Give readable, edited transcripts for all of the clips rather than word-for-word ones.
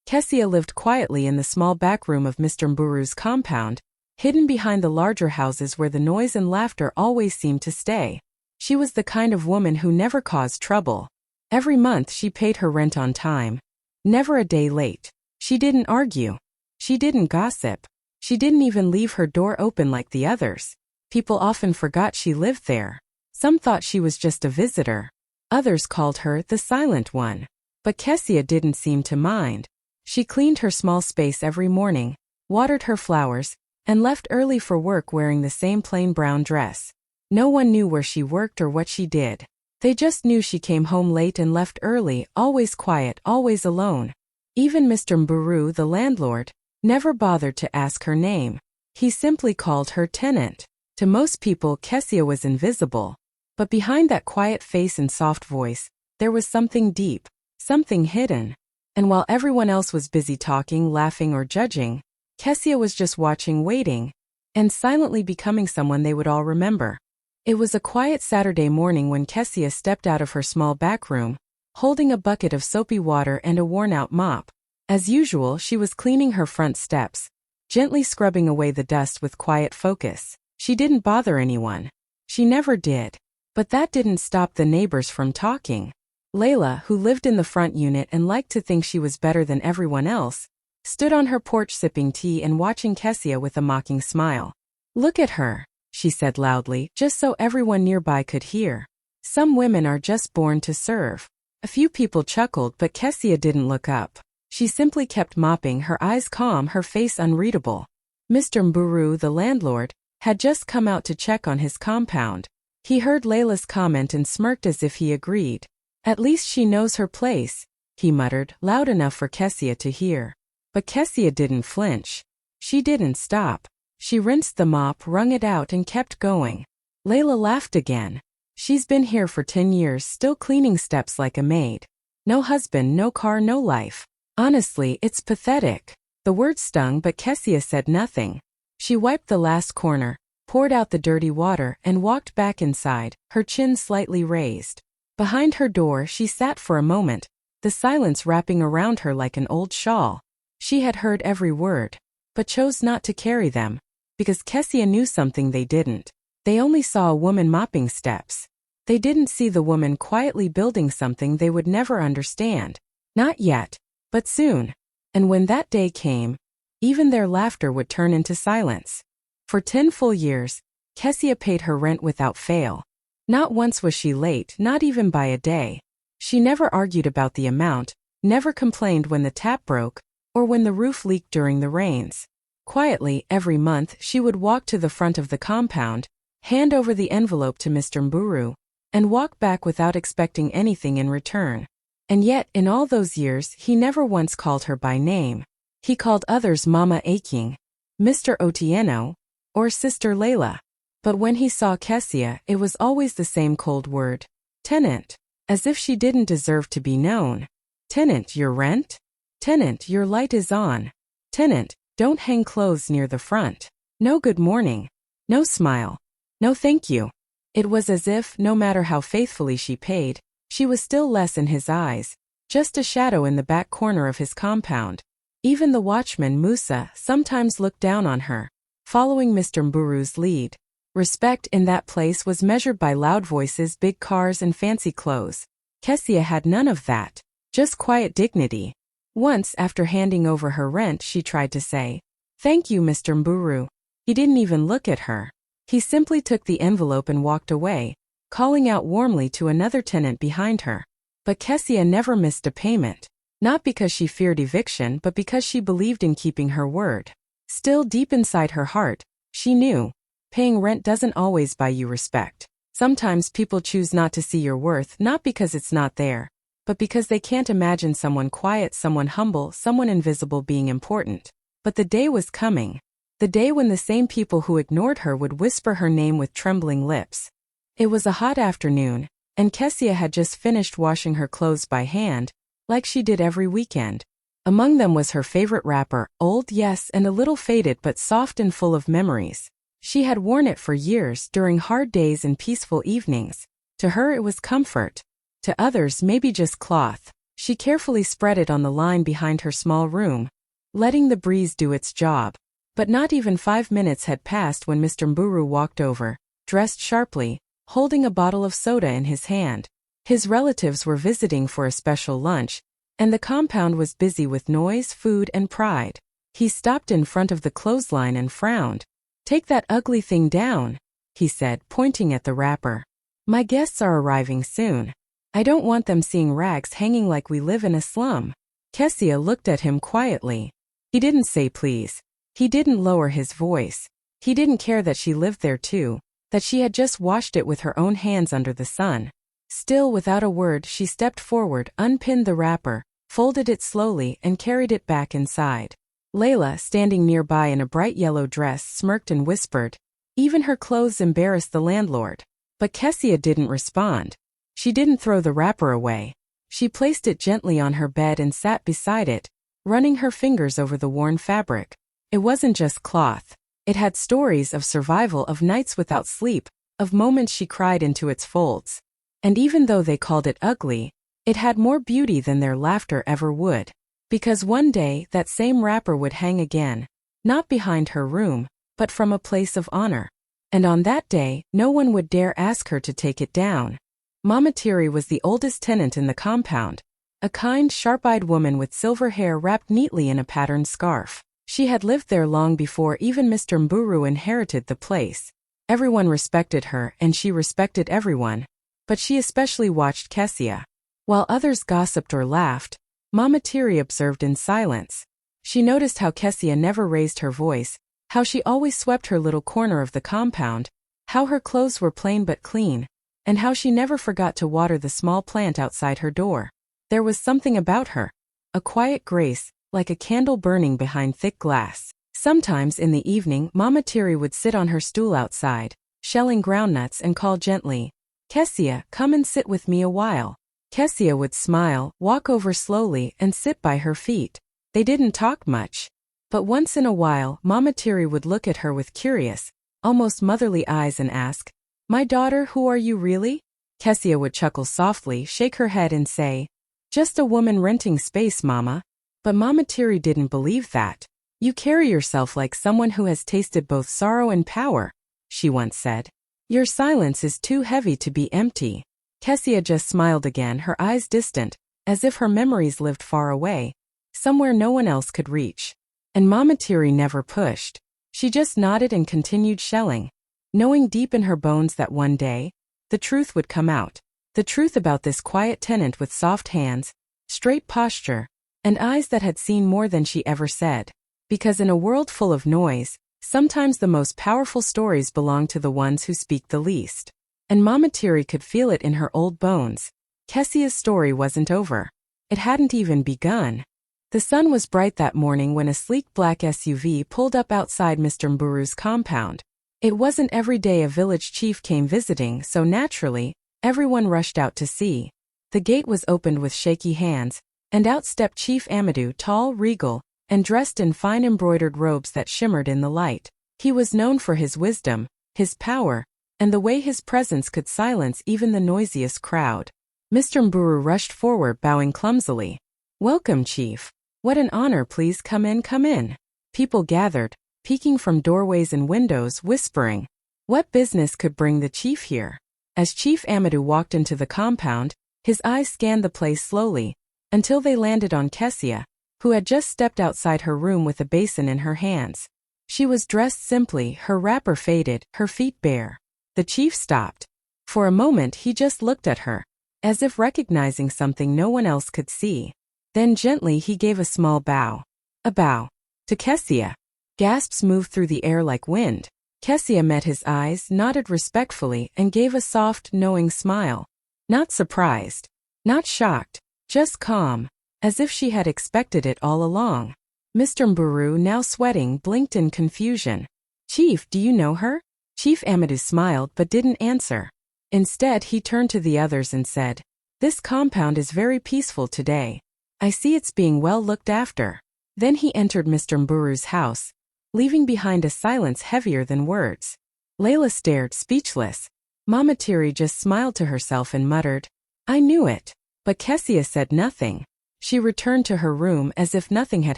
Kessia lived quietly in the small back room of Mr. Mburu's compound, hidden behind the larger houses where the noise and laughter always seemed to stay. She was the kind of woman who never caused trouble. Every month she paid her rent on time. Never a day late. She didn't argue. She didn't gossip. She didn't even leave her door open like the others. People often forgot she lived there. Some thought she was just a visitor. Others called her the silent one. But Kessia didn't seem to mind. She cleaned her small space every morning, watered her flowers, and left early for work wearing the same plain brown dress. No one knew where she worked or what she did. They just knew she came home late and left early, always quiet, always alone. Even Mr. Mburu, the landlord, never bothered to ask her name. He simply called her tenant. To most people, Kessia was invisible. But behind that quiet face and soft voice, there was something deep, something hidden. And while everyone else was busy talking, laughing, or judging, Kessia was just watching, waiting, and silently becoming someone they would all remember. It was a quiet Saturday morning when Kessia stepped out of her small back room, holding a bucket of soapy water and a worn-out mop. As usual, she was cleaning her front steps, gently scrubbing away the dust with quiet focus. She didn't bother anyone. She never did. But that didn't stop the neighbors from talking. Layla, who lived in the front unit and liked to think she was better than everyone else, stood on her porch sipping tea and watching Kessia with a mocking smile. "Look at her," she said loudly, just so everyone nearby could hear. "Some women are just born to serve." A few people chuckled, but Kessia didn't look up. She simply kept mopping, her eyes calm, her face unreadable. Mr. Mburu, the landlord, had just come out to check on his compound. He heard Layla's comment and smirked as if he agreed. "At least she knows her place," he muttered, loud enough for Kessia to hear. But Kessia didn't flinch. She didn't stop. She rinsed the mop, wrung it out, and kept going. Layla laughed again. "She's been here for 10 years, still cleaning steps like a maid. No husband, no car, no life. Honestly, it's pathetic." The word stung, but Kessia said nothing. She wiped the last corner, poured out the dirty water, and walked back inside, her chin slightly raised. Behind her door, she sat for a moment, the silence wrapping around her like an old shawl. She had heard every word, but chose not to carry them, because Kessia knew something they didn't. They only saw a woman mopping steps. They didn't see the woman quietly building something they would never understand. Not yet, but soon. And when that day came, even their laughter would turn into silence. For 10 full years, Kessia paid her rent without fail. Not once was she late, not even by a day. She never argued about the amount, never complained when the tap broke, or when the roof leaked during the rains. Quietly, every month, she would walk to the front of the compound, hand over the envelope to Mr. Mburu, and walk back without expecting anything in return. And yet, in all those years, he never once called her by name. He called others Mama Aching, Mr. Otieno, or Sister Layla. But when he saw Kessia, it was always the same cold word. "Tenant." As if she didn't deserve to be known. "Tenant, your rent?" "Tenant, your light is on." "Tenant, don't hang clothes near the front." No good morning. No smile. No thank you. It was as if, no matter how faithfully she paid, she was still less in his eyes, just a shadow in the back corner of his compound. Even the watchman, Musa, sometimes looked down on her, following Mr. Mburu's lead. Respect in that place was measured by loud voices, big cars, and fancy clothes. Kessia had none of that, just quiet dignity. Once, after handing over her rent, she tried to say, "Thank you, Mr. Mburu." He didn't even look at her. He simply took the envelope and walked away, calling out warmly to another tenant behind her. But Kessia never missed a payment. Not because she feared eviction, but because she believed in keeping her word. Still deep inside her heart, she knew. Paying rent doesn't always buy you respect. Sometimes people choose not to see your worth, not because it's not there, but because they can't imagine someone quiet, someone humble, someone invisible being important. But the day was coming. The day when the same people who ignored her would whisper her name with trembling lips. It was a hot afternoon, and Kessia had just finished washing her clothes by hand, like she did every weekend. Among them was her favorite wrapper, old, yes, and a little faded but soft and full of memories. She had worn it for years, during hard days and peaceful evenings. To her it was comfort. To others maybe just cloth. She carefully spread it on the line behind her small room, letting the breeze do its job. But not even 5 minutes had passed when Mr. Mburu walked over, dressed sharply, holding a bottle of soda in his hand. His relatives were visiting for a special lunch, and the compound was busy with noise, food, and pride. He stopped in front of the clothesline and frowned. "Take that ugly thing down," he said, pointing at the wrapper. "My guests are arriving soon. I don't want them seeing rags hanging like we live in a slum." Kessia looked at him quietly. He didn't say please. He didn't lower his voice. He didn't care that she lived there too, that she had just washed it with her own hands under the sun. Still, without a word, she stepped forward, unpinned the wrapper, folded it slowly, and carried it back inside. Layla, standing nearby in a bright yellow dress, smirked and whispered. Even her clothes embarrassed the landlord. But Kessia didn't respond. She didn't throw the wrapper away. She placed it gently on her bed and sat beside it, running her fingers over the worn fabric. It wasn't just cloth. It had stories of survival, of nights without sleep, of moments she cried into its folds. And even though they called it ugly, it had more beauty than their laughter ever would. Because one day that same wrapper would hang again, not behind her room, but from a place of honor. And on that day, no one would dare ask her to take it down. Mama Tiri was the oldest tenant in the compound, a kind, sharp-eyed woman with silver hair wrapped neatly in a patterned scarf. She had lived there long before even Mr. Mburu inherited the place. Everyone respected her and she respected everyone, but she especially watched Kessia. While others gossiped or laughed, Mama Tiri observed in silence. She noticed how Kessia never raised her voice, how she always swept her little corner of the compound, how her clothes were plain but clean, and how she never forgot to water the small plant outside her door. There was something about her, a quiet grace, like a candle burning behind thick glass. Sometimes in the evening, Mama Tiri would sit on her stool outside, shelling groundnuts, and call gently, "Kessia, come and sit with me a while." Kessia would smile, walk over slowly, and sit by her feet. They didn't talk much. But once in a while, Mama Tiri would look at her with curious, almost motherly eyes and ask, "My daughter, who are you really?" Kessia would chuckle softly, shake her head and say, "Just a woman renting space, Mama." But Mama Tiri didn't believe that. "You carry yourself like someone who has tasted both sorrow and power," she once said. "Your silence is too heavy to be empty." Kessia just smiled again, her eyes distant, as if her memories lived far away, somewhere no one else could reach. And Mama Tiri never pushed. She just nodded and continued shelling, knowing deep in her bones that one day, the truth would come out. The truth about this quiet tenant with soft hands, straight posture, and eyes that had seen more than she ever said. Because in a world full of noise, sometimes the most powerful stories belong to the ones who speak the least. And Mama Tiri could feel it in her old bones. Kessia's story wasn't over. It hadn't even begun. The sun was bright that morning when a sleek black SUV pulled up outside Mr. Mburu's compound. It wasn't every day a village chief came visiting, so naturally, everyone rushed out to see. The gate was opened with shaky hands, and out stepped Chief Amadou, tall, regal, and dressed in fine embroidered robes that shimmered in the light. He was known for his wisdom, his power, and the way his presence could silence even the noisiest crowd. Mr. Mburu rushed forward, bowing clumsily. "Welcome, Chief. What an honor, please come in, come in." People gathered, peeking from doorways and windows, whispering, "What business could bring the chief here?" As Chief Amadou walked into the compound, his eyes scanned the place slowly, until they landed on Kessia, who had just stepped outside her room with a basin in her hands. She was dressed simply, her wrapper faded, her feet bare. The chief stopped. For a moment he just looked at her, as if recognizing something no one else could see. Then gently he gave a small bow. A bow. To Kessia. Gasps moved through the air like wind. Kessia met his eyes, nodded respectfully, and gave a soft, knowing smile. Not surprised. Not shocked. Just calm, as if she had expected it all along. Mr. Mburu, now sweating, blinked in confusion. "Chief, do you know her?" Chief Amadou smiled but didn't answer. Instead, he turned to the others and said, "This compound is very peaceful today. I see it's being well looked after." Then he entered Mr. Mburu's house, leaving behind a silence heavier than words. Layla stared, speechless. Mama Tiri just smiled to herself and muttered, "I knew it." But Kessia said nothing. She returned to her room as if nothing had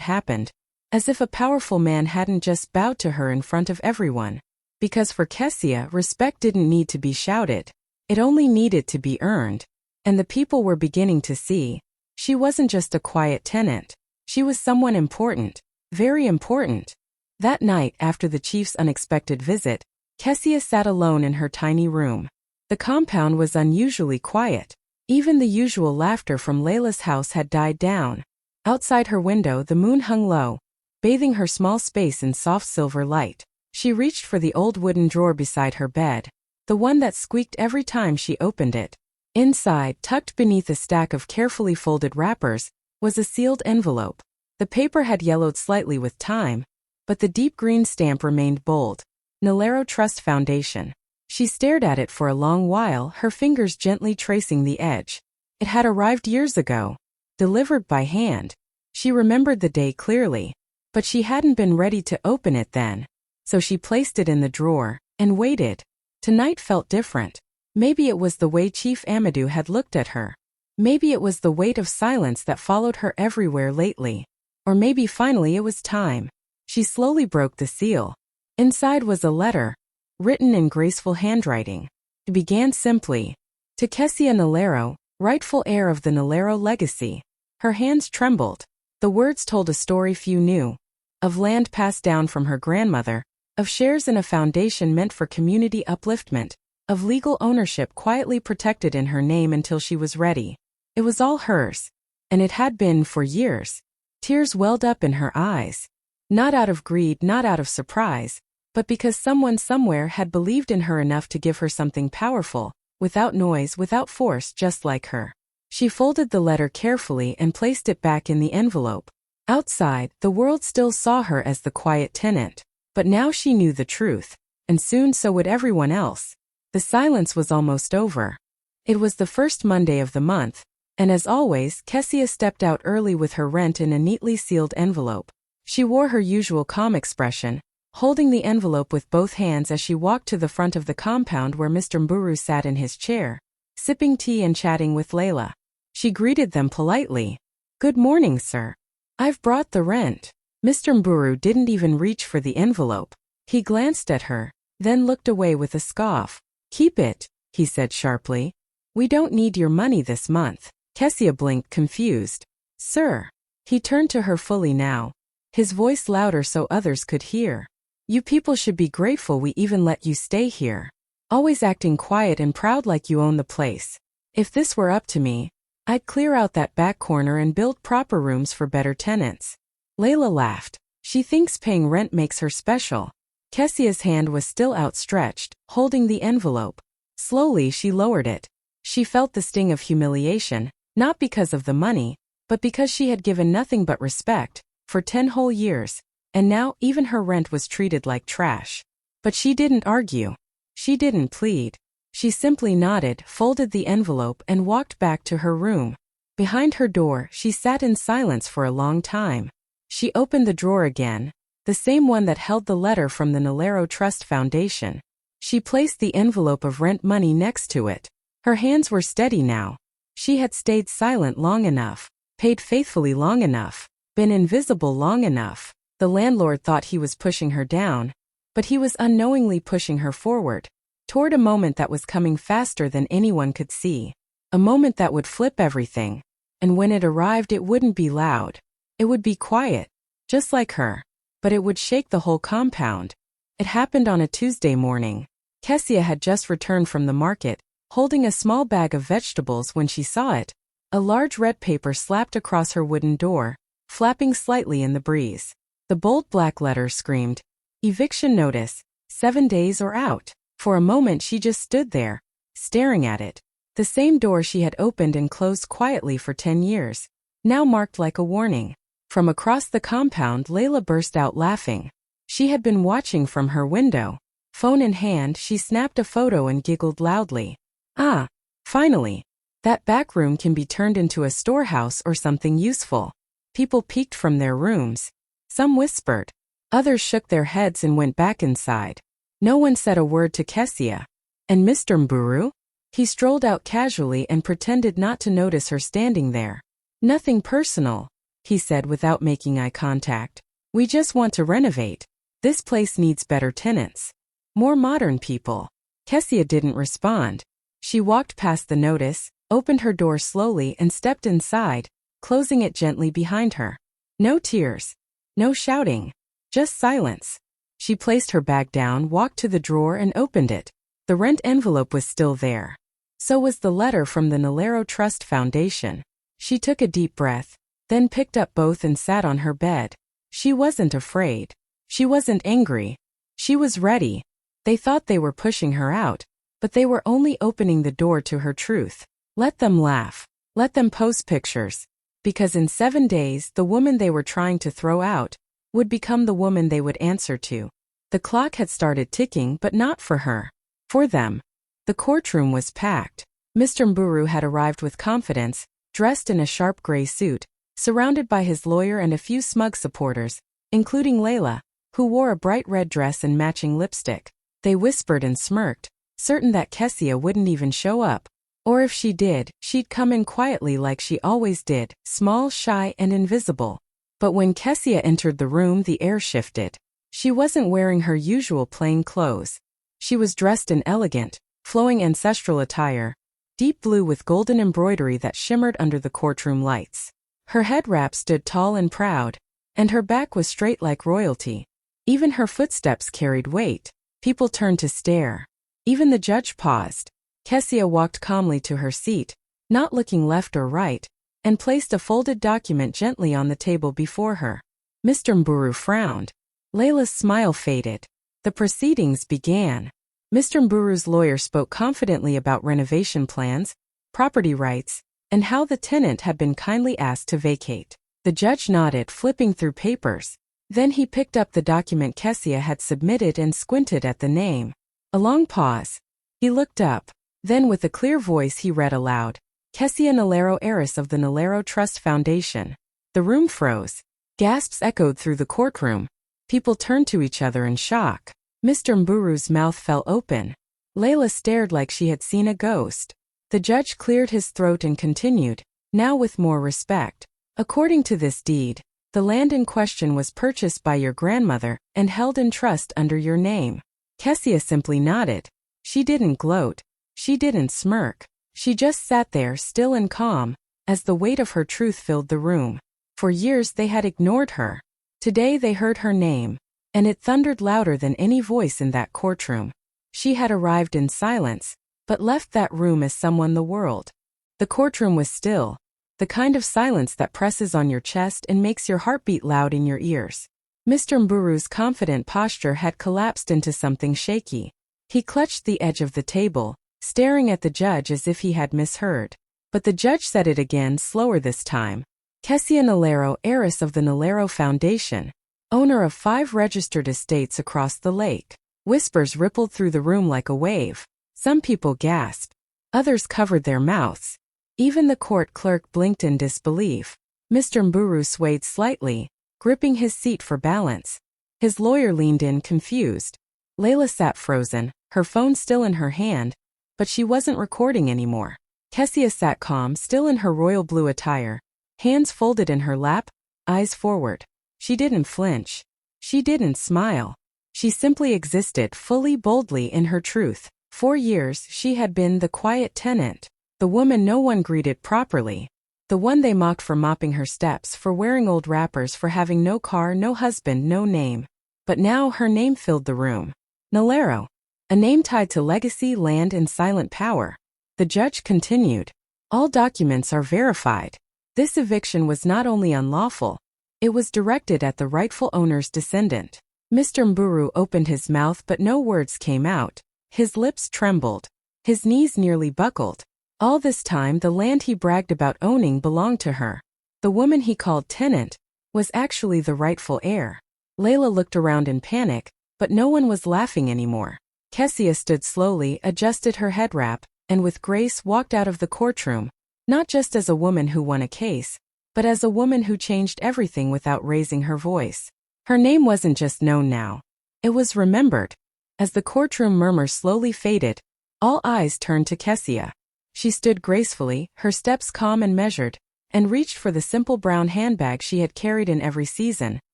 happened, as if a powerful man hadn't just bowed to her in front of everyone. Because for Kessia, respect didn't need to be shouted. It only needed to be earned. And the people were beginning to see. She wasn't just a quiet tenant. She was someone important. Very important. That night, after the chief's unexpected visit, Kessia sat alone in her tiny room. The compound was unusually quiet. Even the usual laughter from Layla's house had died down. Outside her window, the moon hung low, bathing her small space in soft silver light. She reached for the old wooden drawer beside her bed, the one that squeaked every time she opened it. Inside, tucked beneath a stack of carefully folded wrappers, was a sealed envelope. The paper had yellowed slightly with time, but the deep green stamp remained bold. Nalero Trust Foundation. She stared at it for a long while, her fingers gently tracing the edge. It had arrived years ago, delivered by hand. She remembered the day clearly, but she hadn't been ready to open it then. So she placed it in the drawer and waited. Tonight felt different. Maybe it was the way Chief Amadou had looked at her. Maybe it was the weight of silence that followed her everywhere lately. Or maybe finally it was time. She slowly broke the seal. Inside was a letter, written in graceful handwriting. It began simply, "To Kessia Nalero, rightful heir of the Nalero legacy." Her hands trembled. The words told a story few knew. Of land passed down from her grandmother, of shares in a foundation meant for community upliftment, of legal ownership quietly protected in her name until she was ready. It was all hers. And it had been for years. Tears welled up in her eyes. Not out of greed, not out of surprise, but because someone somewhere had believed in her enough to give her something powerful, without noise, without force, just like her. She folded the letter carefully and placed it back in the envelope. Outside, the world still saw her as the quiet tenant. But now she knew the truth, and soon so would everyone else. The silence was almost over. It was the first Monday of the month, and as always, Kessia stepped out early with her rent in a neatly sealed envelope. She wore her usual calm expression, holding the envelope with both hands as she walked to the front of the compound where Mr. Mburu sat in his chair, sipping tea and chatting with Layla. She greeted them politely. "Good morning, sir. I've brought the rent." Mr. Mburu didn't even reach for the envelope. He glanced at her, then looked away with a scoff. "Keep it," he said sharply. "We don't need your money this month." Kessia blinked, confused. "Sir." He turned to her fully now, his voice louder so others could hear. "You people should be grateful we even let you stay here. Always acting quiet and proud like you own the place. If this were up to me, I'd clear out that back corner and build proper rooms for better tenants." Layla laughed. "She thinks paying rent makes her special." Kessia's hand was still outstretched, holding the envelope. Slowly she lowered it. She felt the sting of humiliation, not because of the money, but because she had given nothing but respect, for 10 whole years, and now even her rent was treated like trash. But she didn't argue. She didn't plead. She simply nodded, folded the envelope, and walked back to her room. Behind her door, she sat in silence for a long time. She opened the drawer again, the same one that held the letter from the Nalero Trust Foundation. She placed the envelope of rent money next to it. Her hands were steady now. She had stayed silent long enough, paid faithfully long enough, been invisible long enough. The landlord thought he was pushing her down, but he was unknowingly pushing her forward, toward a moment that was coming faster than anyone could see. A moment that would flip everything. And when it arrived, it wouldn't be loud. It would be quiet, just like her. But it would shake the whole compound. It happened on a Tuesday morning. Kessia had just returned from the market, holding a small bag of vegetables when she saw it. A large red paper slapped across her wooden door, flapping slightly in the breeze. The bold black letters screamed, "Eviction notice, 7 days or out." For a moment she just stood there, staring at it. The same door she had opened and closed quietly for 10 years, now marked like a warning. From across the compound, Layla burst out laughing. She had been watching from her window. Phone in hand, she snapped a photo and giggled loudly. "Ah, finally. That back room can be turned into a storehouse or something useful." People peeked from their rooms. Some whispered. Others shook their heads and went back inside. No one said a word to Kessia. And Mr. Mburu? He strolled out casually and pretended not to notice her standing there. "Nothing personal," he said without making eye contact. "We just want to renovate. This place needs better tenants. More modern people." Kessia didn't respond. She walked past the notice, opened her door slowly and stepped inside, closing it gently behind her. No tears. No shouting. Just silence. She placed her bag down, walked to the drawer and opened it. The rent envelope was still there. So was the letter from the Nalero Trust Foundation. She took a deep breath, then picked up both and sat on her bed. She wasn't afraid. She wasn't angry. She was ready. They thought they were pushing her out, but they were only opening the door to her truth. Let them laugh. Let them post pictures. Because in 7 days, the woman they were trying to throw out would become the woman they would answer to. The clock had started ticking, but not for her. For them. The courtroom was packed. Mr. Mburu had arrived with confidence, dressed in a sharp gray suit, surrounded by his lawyer and a few smug supporters, including Layla, who wore a bright red dress and matching lipstick. They whispered and smirked, certain that Kessia wouldn't even show up. Or if she did, she'd come in quietly like she always did, small, shy, and invisible. But when Kessia entered the room, the air shifted. She wasn't wearing her usual plain clothes. She was dressed in elegant, flowing ancestral attire, deep blue with golden embroidery that shimmered under the courtroom lights. Her head wrap stood tall and proud, and her back was straight like royalty. Even her footsteps carried weight. People turned to stare. Even the judge paused. Kessia walked calmly to her seat, not looking left or right, and placed a folded document gently on the table before her. Mr. Mburu frowned. Layla's smile faded. The proceedings began. Mr. Mburu's lawyer spoke confidently about renovation plans, property rights, and how the tenant had been kindly asked to vacate. The judge nodded, flipping through papers. Then he picked up the document Kessia had submitted and squinted at the name. A long pause. He looked up. Then with a clear voice he read aloud, "Kessia Nalero, heiress of the Nalero Trust Foundation." The room froze. Gasps echoed through the courtroom. People turned to each other in shock. Mr. Mburu's mouth fell open. Layla stared like she had seen a ghost. The judge cleared his throat and continued, now with more respect. "According to this deed, the land in question was purchased by your grandmother and held in trust under your name." Kessia simply nodded. She didn't gloat. She didn't smirk. She just sat there still and calm, as the weight of her truth filled the room. For years they had ignored her. Today they heard her name, and it thundered louder than any voice in that courtroom. She had arrived in silence, but left that room as someone the world. The courtroom was still, the kind of silence that presses on your chest and makes your heart beat loud in your ears. Mr. Mburu's confident posture had collapsed into something shaky. He clutched the edge of the table, staring at the judge as if he had misheard. But the judge said it again, slower this time. "Kessia Nalero, heiress of the Nalero Foundation, owner of 5 registered estates across the lake." Whispers rippled through the room like a wave. Some people gasped. Others covered their mouths. Even the court clerk blinked in disbelief. Mr. Mburu swayed slightly, gripping his seat for balance. His lawyer leaned in, confused. Layla sat frozen, her phone still in her hand, but she wasn't recording anymore. Kessia sat calm, still in her royal blue attire, hands folded in her lap, eyes forward. She didn't flinch. She didn't smile. She simply existed fully, boldly in her truth. For years she had been the quiet tenant, the woman no one greeted properly, the one they mocked for mopping her steps, for wearing old wrappers, for having no car, no husband, no name. But now her name filled the room. Nalero. A name tied to legacy, land, and silent power. The judge continued. "All documents are verified. This eviction was not only unlawful, it was directed at the rightful owner's descendant." Mr. Mburu opened his mouth but no words came out. His lips trembled. His knees nearly buckled. All this time the land he bragged about owning belonged to her. The woman he called tenant was actually the rightful heir. Layla looked around in panic, but no one was laughing anymore. Kessia stood slowly, adjusted her head wrap, and with grace walked out of the courtroom, not just as a woman who won a case, but as a woman who changed everything without raising her voice. Her name wasn't just known now. It was remembered. As the courtroom murmur slowly faded, All eyes turned to Kessia. She stood gracefully, her steps calm and measured, and reached for the simple brown handbag she had carried in every season.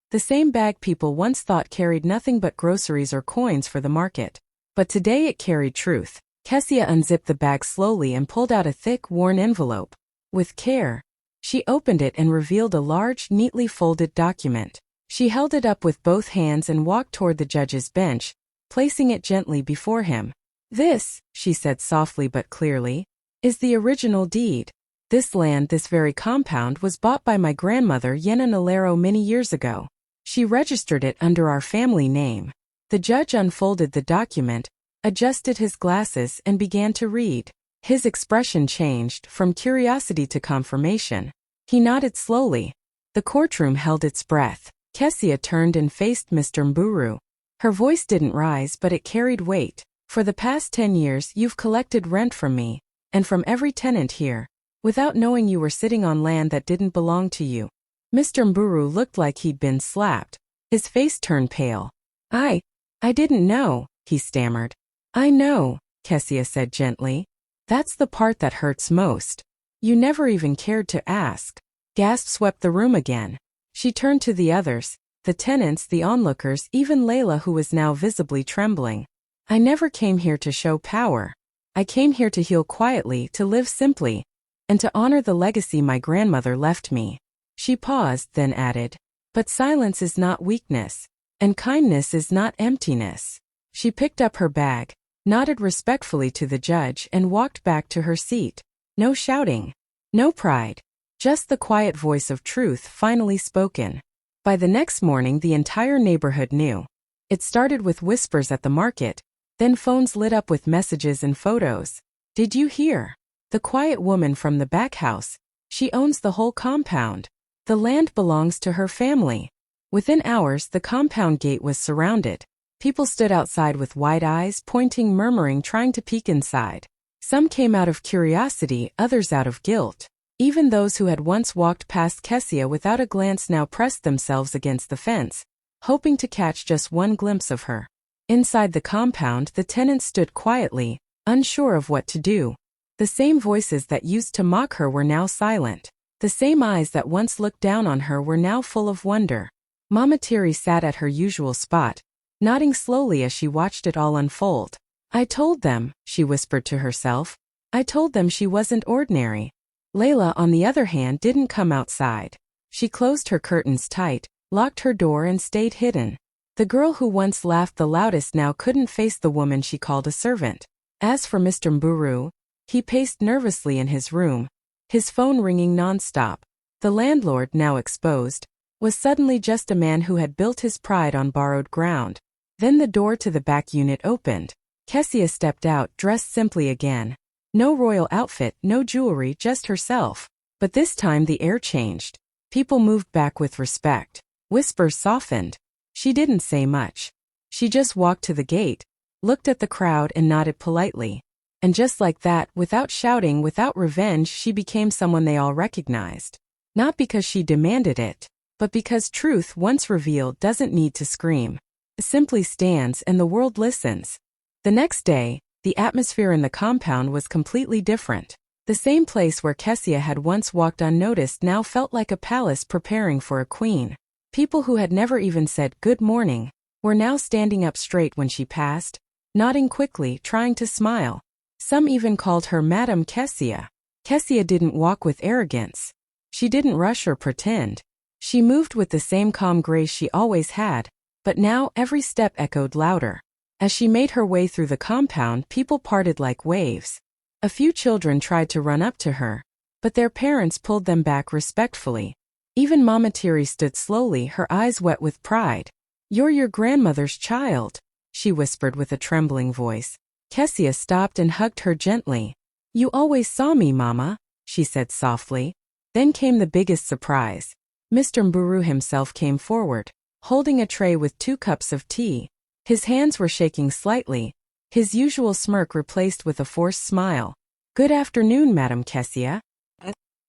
The same bag people once thought carried nothing but groceries or coins for the market. But today it carried truth. Kessia unzipped the bag slowly and pulled out a thick, worn envelope. With care, she opened it and revealed a large, neatly folded document. She held it up with both hands and walked toward the judge's bench, placing it gently before him. "This," she said softly but clearly, "is the original deed. This land, this very compound, was bought by my grandmother Yena Nalero many years ago. She registered it under our family name." The judge unfolded the document, adjusted his glasses, and began to read. His expression changed from curiosity to confirmation. He nodded slowly. The courtroom held its breath. Kessia turned and faced Mr. Mburu. Her voice didn't rise, but it carried weight. "For the past 10 years you've collected rent from me, and from every tenant here, without knowing you were sitting on land that didn't belong to you." Mr. Mburu looked like he'd been slapped. His face turned pale. I didn't know," he stammered. "I know," Kessia said gently. "That's the part that hurts most. You never even cared to ask." Gasps swept the room again. She turned to the others, the tenants, the onlookers, even Layla, who was now visibly trembling. "I never came here to show power. I came here to heal quietly, to live simply, and to honor the legacy my grandmother left me." She paused, then added, "But silence is not weakness, and kindness is not emptiness." She picked up her bag, nodded respectfully to the judge, and walked back to her seat. No shouting, no pride, just the quiet voice of truth finally spoken. By the next morning the entire neighborhood knew. It started with whispers at the market, then phones lit up with messages and photos. "Did you hear? The quiet woman from the back house. She owns the whole compound. The land belongs to her family." Within hours the compound gate was surrounded. People stood outside with wide eyes, pointing, murmuring, trying to peek inside. Some came out of curiosity, others out of guilt. Even those who had once walked past Kessia without a glance now pressed themselves against the fence, hoping to catch just one glimpse of her. Inside the compound the tenants stood quietly, unsure of what to do. The same voices that used to mock her were now silent. The same eyes that once looked down on her were now full of wonder. Mama Tiri sat at her usual spot, nodding slowly as she watched it all unfold. "I told them," she whispered to herself. "I told them she wasn't ordinary." Layla, on the other hand, didn't come outside. She closed her curtains tight, locked her door, and stayed hidden. The girl who once laughed the loudest now couldn't face the woman she called a servant. As for Mr. Mburu, he paced nervously in his room, his phone ringing nonstop. The landlord, now exposed, was suddenly just a man who had built his pride on borrowed ground. Then the door to the back unit opened. Kessia stepped out, dressed simply again. No royal outfit, no jewelry, just herself. But this time the air changed. People moved back with respect. Whispers softened. She didn't say much. She just walked to the gate, looked at the crowd, and nodded politely. And just like that, without shouting, without revenge, she became someone they all recognized. Not because she demanded it, but because truth, once revealed, doesn't need to scream. It simply stands and the world listens. The next day, the atmosphere in the compound was completely different. The same place where Kessia had once walked unnoticed now felt like a palace preparing for a queen. People who had never even said good morning were now standing up straight when she passed, nodding quickly, trying to smile. Some even called her Madam Kessia. Kessia didn't walk with arrogance. She didn't rush or pretend. She moved with the same calm grace she always had, but now every step echoed louder. As she made her way through the compound, people parted like waves. A few children tried to run up to her, but their parents pulled them back respectfully. Even Mama Tiri stood slowly, her eyes wet with pride. "You're your grandmother's child," she whispered with a trembling voice. Kessia stopped and hugged her gently. "You always saw me, Mama," she said softly. Then came the biggest surprise. Mr. Mburu himself came forward, holding a tray with 2 cups of tea. His hands were shaking slightly, his usual smirk replaced with a forced smile. "Good afternoon, Madam Kessia.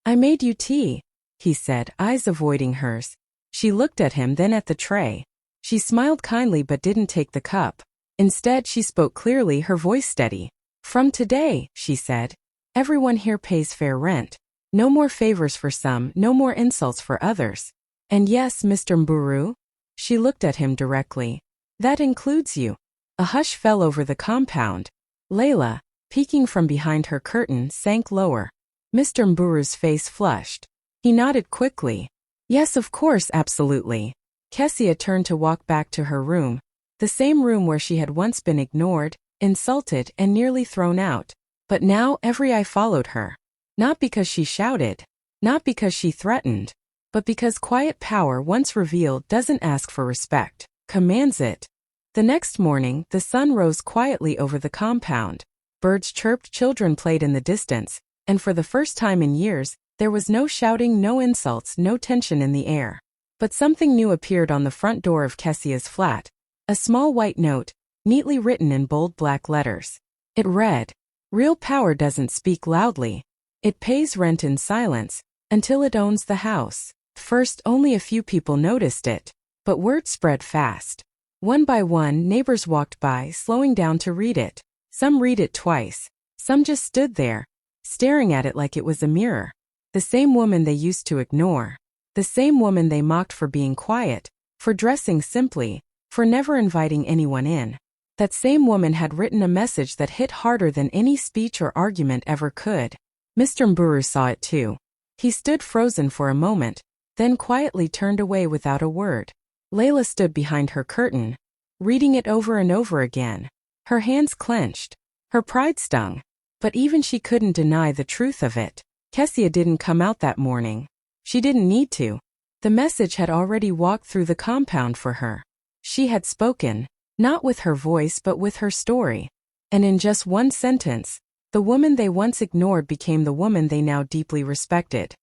I made you tea," he said, eyes avoiding hers. She looked at him, then at the tray. She smiled kindly but didn't take the cup. Instead, she spoke clearly, her voice steady. From today, she said, everyone here pays fair rent. No more favors for some, no more insults for others. And yes, Mr. Mburu? She looked at him directly. That includes you. A hush fell over the compound. Layla, peeking from behind her curtain, sank lower. Mr. Mburu's face flushed. He nodded quickly. Yes, of course, absolutely. Kessia turned to walk back to her room, the same room where she had once been ignored, insulted, and nearly thrown out. But now every eye followed her. Not because she shouted, not because she threatened, but because quiet power once revealed doesn't ask for respect, commands it. The next morning, the sun rose quietly over the compound. Birds chirped, children played in the distance, and for the first time in years, there was no shouting, no insults, no tension in the air. But something new appeared on the front door of Kessia's flat, a small white note, neatly written in bold black letters. It read, "Real power doesn't speak loudly. It pays rent in silence, until it owns the house." First, only a few people noticed it, but word spread fast. One by one, neighbors walked by, slowing down to read it. Some read it twice. Some just stood there, staring at it like it was a mirror. The same woman they used to ignore. The same woman they mocked for being quiet, for dressing simply, for never inviting anyone in. That same woman had written a message that hit harder than any speech or argument ever could. Mr. Mburu saw it too. He stood frozen for a moment, then quietly turned away without a word. Layla stood behind her curtain, reading it over and over again. Her hands clenched. Her pride stung. But even she couldn't deny the truth of it. Kessia didn't come out that morning. She didn't need to. The message had already walked through the compound for her. She had spoken, not with her voice but with her story. And in just one sentence, the woman they once ignored became the woman they now deeply respected.